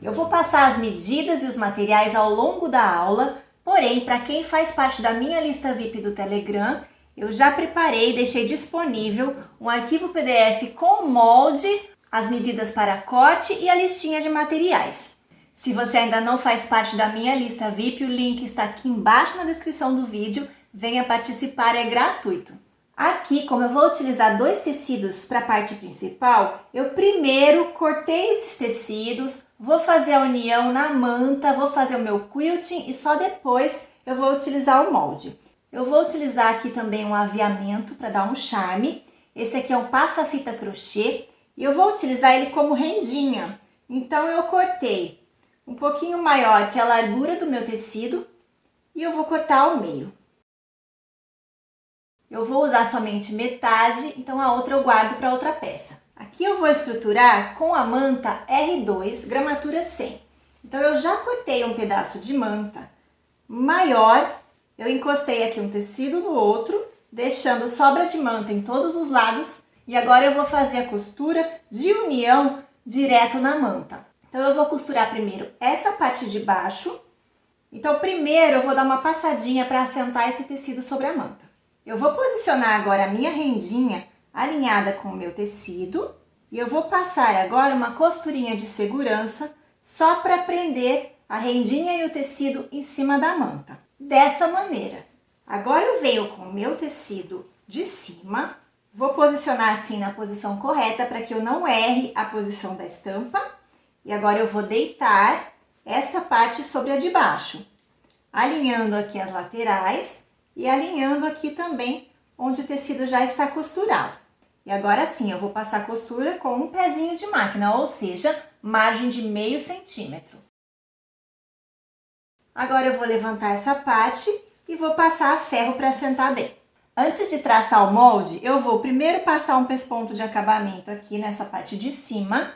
Eu vou passar as medidas e os materiais ao longo da aula, porém, para quem faz parte da minha lista VIP do Telegram, eu já preparei e deixei disponível um arquivo PDF com o molde, as medidas para corte e a listinha de materiais. Se você ainda não faz parte da minha lista VIP, o link está aqui embaixo na descrição do vídeo. Venha participar, é gratuito. Aqui, como eu vou utilizar 2 tecidos para a parte principal, eu primeiro cortei esses tecidos, vou fazer a união na manta, vou fazer o meu quilting e só depois eu vou utilizar o molde. Eu vou utilizar aqui também um aviamento para dar um charme. Esse aqui é um passa-fita crochê e eu vou utilizar ele como rendinha. Então eu cortei um pouquinho maior que a largura do meu tecido e eu vou cortar ao meio. Eu vou usar somente metade, então a outra eu guardo para outra peça. Aqui eu vou estruturar com a manta R2, gramatura 100. Então eu já cortei um pedaço de manta maior, eu encostei aqui um tecido no outro, deixando sobra de manta em todos os lados. E agora eu vou fazer a costura de união direto na manta. Então eu vou costurar primeiro essa parte de baixo. Então primeiro eu vou dar uma passadinha para assentar esse tecido sobre a manta. Eu vou posicionar agora a minha rendinha alinhada com o meu tecido e eu vou passar agora uma costurinha de segurança só para prender a rendinha e o tecido em cima da manta. Dessa maneira. Agora eu venho com o meu tecido de cima, vou posicionar assim na posição correta para que eu não erre a posição da estampa. E agora eu vou deitar esta parte sobre a de baixo, alinhando aqui as laterais e alinhando aqui também onde o tecido já está costurado. E agora sim, eu vou passar a costura com um pezinho de máquina, ou seja, margem de meio centímetro. Agora eu vou levantar essa parte e vou passar a ferro para assentar bem. Antes de traçar o molde, eu vou primeiro passar um pesponto de acabamento aqui nessa parte de cima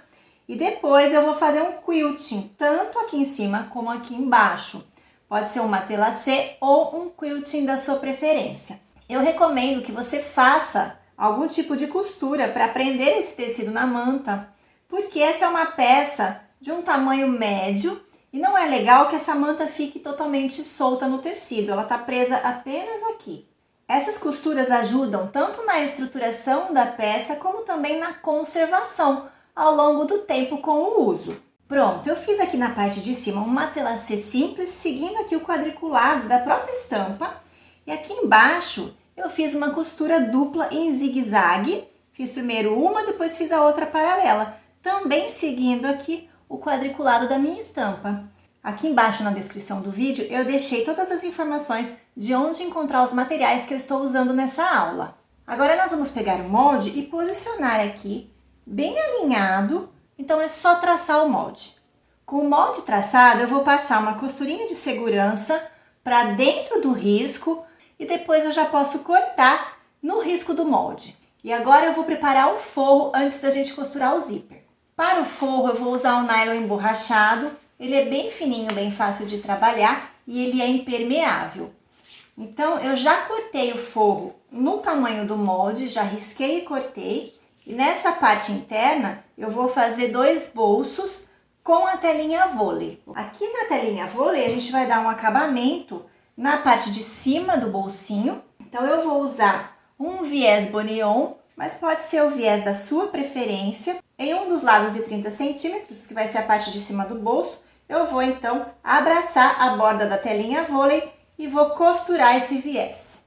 e depois eu vou fazer um quilting, tanto aqui em cima como aqui embaixo. Pode ser um matelassé ou um quilting da sua preferência. Eu recomendo que você faça algum tipo de costura para prender esse tecido na manta, porque essa é uma peça de um tamanho médio e não é legal que essa manta fique totalmente solta no tecido, ela está presa apenas aqui. Essas costuras ajudam tanto na estruturação da peça como também na conservação ao longo do tempo com o uso. Pronto, eu fiz aqui na parte de cima um matelassé simples, seguindo aqui o quadriculado da própria estampa. E aqui embaixo eu fiz uma costura dupla em zigue-zague. Fiz primeiro uma, depois fiz a outra paralela, também seguindo aqui o quadriculado da minha estampa. Aqui embaixo na descrição do vídeo eu deixei todas as informações de onde encontrar os materiais que eu estou usando nessa aula. Agora nós vamos pegar o molde e posicionar aqui, bem alinhado. Então é só traçar o molde. Com o molde traçado, eu vou passar uma costurinha de segurança para dentro do risco e depois eu já posso cortar no risco do molde. E agora eu vou preparar o forro antes da gente costurar o zíper. Para o forro eu vou usar um nylon emborrachado, ele é bem fininho, bem fácil de trabalhar e ele é impermeável. Então eu já cortei o forro no tamanho do molde, já risquei e cortei. E nessa parte interna, eu vou fazer 2 bolsos com a telinha vôlei. Aqui na telinha vôlei, a gente vai dar um acabamento na parte de cima do bolsinho. Então, eu vou usar um viés boneon, mas pode ser o viés da sua preferência. Em um dos lados de 30 centímetros, que vai ser a parte de cima do bolso, eu vou, então, abraçar a borda da telinha vôlei e vou costurar esse viés.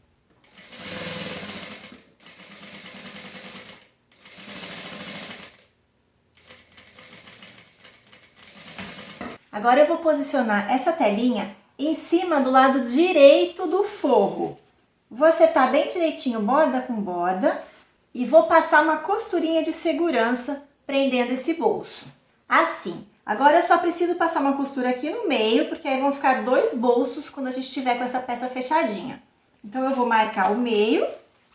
Agora eu vou posicionar essa telinha em cima do lado direito do forro. Vou acertar bem direitinho borda com borda e vou passar uma costurinha de segurança prendendo esse bolso. Assim. Agora eu só preciso passar uma costura aqui no meio, porque aí vão ficar 2 bolsos quando a gente estiver com essa peça fechadinha. Então eu vou marcar o meio,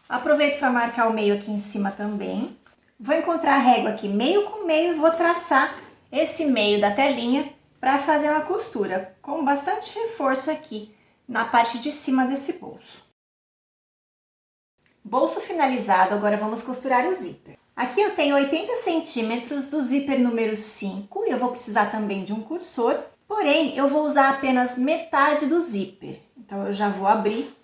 aproveito para marcar o meio aqui em cima também. Vou encontrar a régua aqui meio com meio e vou traçar esse meio da telinha para fazer uma costura com bastante reforço aqui na parte de cima desse bolso. Bolso finalizado, agora vamos costurar o zíper. Aqui eu tenho 80 centímetros do zíper número 5 e eu vou precisar também de um cursor, porém eu vou usar apenas metade do zíper. Então eu já vou abrir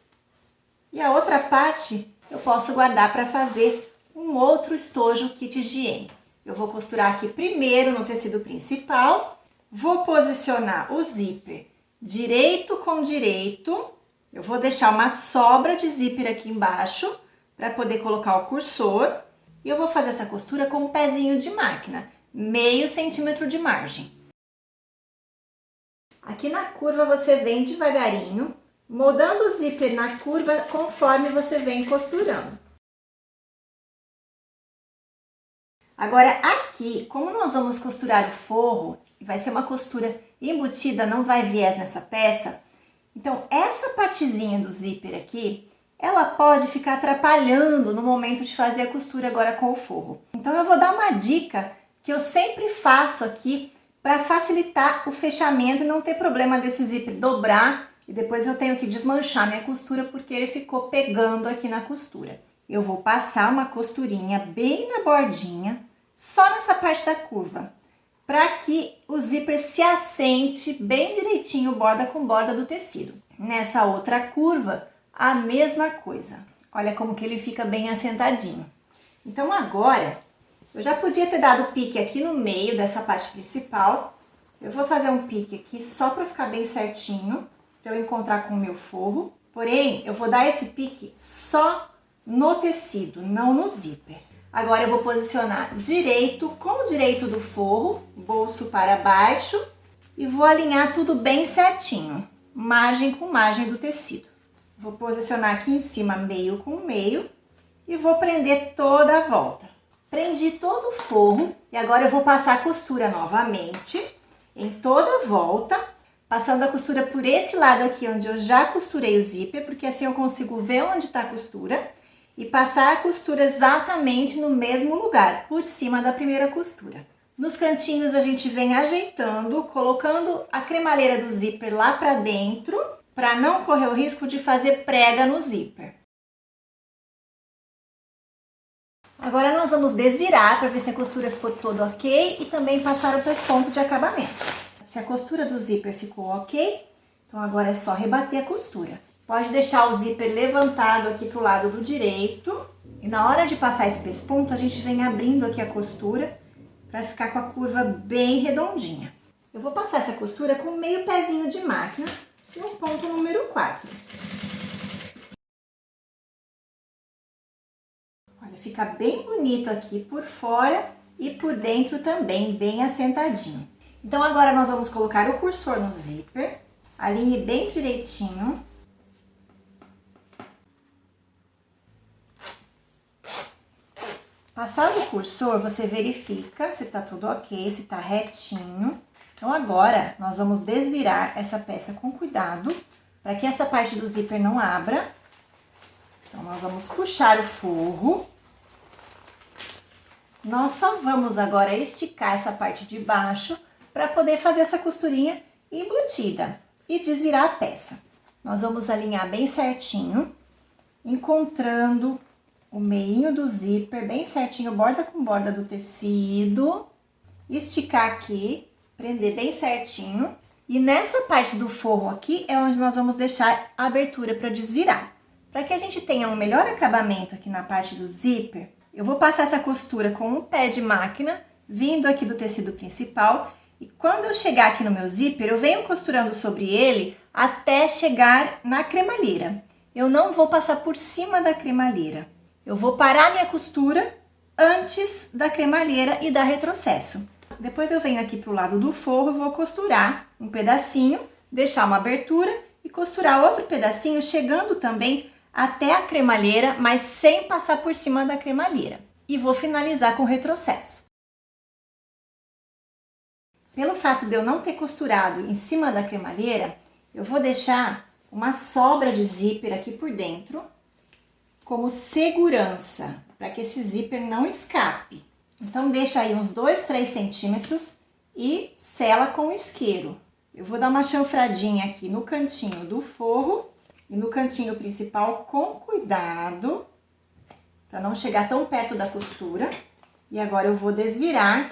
e a outra parte eu posso guardar para fazer um outro estojo kit higiene. Eu vou costurar aqui primeiro no tecido principal, vou posicionar o zíper direito com direito, eu vou deixar uma sobra de zíper aqui embaixo para poder colocar o cursor e eu vou fazer essa costura com um pezinho de máquina, meio centímetro de margem. Aqui na curva você vem devagarinho, moldando o zíper na curva conforme você vem costurando. Agora aqui, como nós vamos costurar o forro, vai ser uma costura embutida, não vai viés nessa peça, então essa partezinha do zíper aqui, ela pode ficar atrapalhando no momento de fazer a costura agora com o forro. Então eu vou dar uma dica que eu sempre faço aqui para facilitar o fechamento e não ter problema desse zíper dobrar e depois eu tenho que desmanchar minha costura porque ele ficou pegando aqui na costura. Eu vou passar uma costurinha bem na bordinha, só nessa parte da curva, para que o zíper se assente bem direitinho borda com borda do tecido. Nessa outra curva, a mesma coisa. Olha como que ele fica bem assentadinho. Então agora, eu já podia ter dado pique aqui no meio dessa parte principal. Eu vou fazer um pique aqui só para ficar bem certinho, para eu encontrar com o meu forro. Porém, eu vou dar esse pique só no tecido, não no zíper. Agora eu vou posicionar direito com o direito do forro, bolso para baixo, e vou alinhar tudo bem certinho, margem com margem do tecido. Vou posicionar aqui em cima meio com meio e vou prender toda a volta. Prendi todo o forro e agora eu vou passar a costura novamente em toda a volta, passando a costura por esse lado aqui onde eu já costurei o zíper, porque assim eu consigo ver onde está a costura e passar a costura exatamente no mesmo lugar, por cima da primeira costura. Nos cantinhos a gente vem ajeitando, colocando a cremalheira do zíper lá para dentro, para não correr o risco de fazer prega no zíper. Agora nós vamos desvirar para ver se a costura ficou toda ok e também passar o pesponto de acabamento. Se a costura do zíper ficou ok, então agora é só rebater a costura. Pode deixar o zíper levantado aqui pro lado do direito e na hora de passar esse pesponto a gente vem abrindo aqui a costura para ficar com a curva bem redondinha. Eu vou passar essa costura com meio pezinho de máquina e um ponto número 4. Olha, fica bem bonito aqui por fora e por dentro também, bem assentadinho. Então agora nós vamos colocar o cursor no zíper, alinhe bem direitinho. Passado o cursor, você verifica se tá tudo ok, se tá retinho. Então agora nós vamos desvirar essa peça com cuidado, para que essa parte do zíper não abra. Então nós vamos puxar o forro. Nós só vamos agora esticar essa parte de baixo para poder fazer essa costurinha embutida e desvirar a peça. Nós vamos alinhar bem certinho, encontrando o meinho do zíper bem certinho, borda com borda do tecido, esticar aqui, prender bem certinho. E nessa parte do forro aqui é onde nós vamos deixar a abertura para desvirar. Para que a gente tenha um melhor acabamento aqui na parte do zíper, eu vou passar essa costura com um pé de máquina, vindo aqui do tecido principal. E quando eu chegar aqui no meu zíper, eu venho costurando sobre ele até chegar na cremalheira. Eu não vou passar por cima da cremalheira. Eu vou parar minha costura antes da cremalheira e dar retrocesso. Depois eu venho aqui pro lado do forro e vou costurar um pedacinho, deixar uma abertura e costurar outro pedacinho, chegando também até a cremalheira, mas sem passar por cima da cremalheira. E vou finalizar com retrocesso. Pelo fato de eu não ter costurado em cima da cremalheira, eu vou deixar uma sobra de zíper aqui por dentro, como segurança, para que esse zíper não escape. Então, deixa aí uns 2, 3 centímetros e sela com isqueiro. Eu vou dar uma chanfradinha aqui no cantinho do forro e no cantinho principal com cuidado, para não chegar tão perto da costura. E agora eu vou desvirar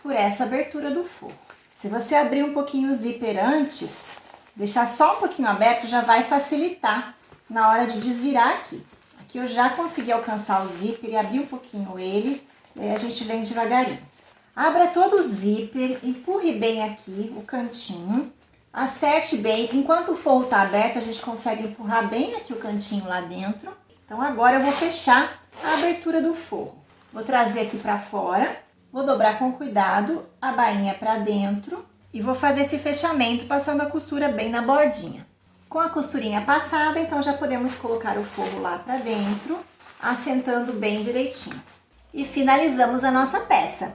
por essa abertura do forro. Se você abrir um pouquinho o zíper antes, deixar só um pouquinho aberto, já vai facilitar na hora de desvirar aqui. Aqui eu já consegui alcançar o zíper e abrir um pouquinho ele, e aí a gente vem devagarinho. Abra todo o zíper, empurre bem aqui o cantinho, acerte bem. Enquanto o forro tá aberto, a gente consegue empurrar bem aqui o cantinho lá dentro. Então agora eu vou fechar a abertura do forro. Vou trazer aqui pra fora, vou dobrar com cuidado a bainha pra dentro e vou fazer esse fechamento passando a costura bem na bordinha. Com a costurinha passada, então já podemos colocar o forro lá pra dentro, assentando bem direitinho. E finalizamos a nossa peça.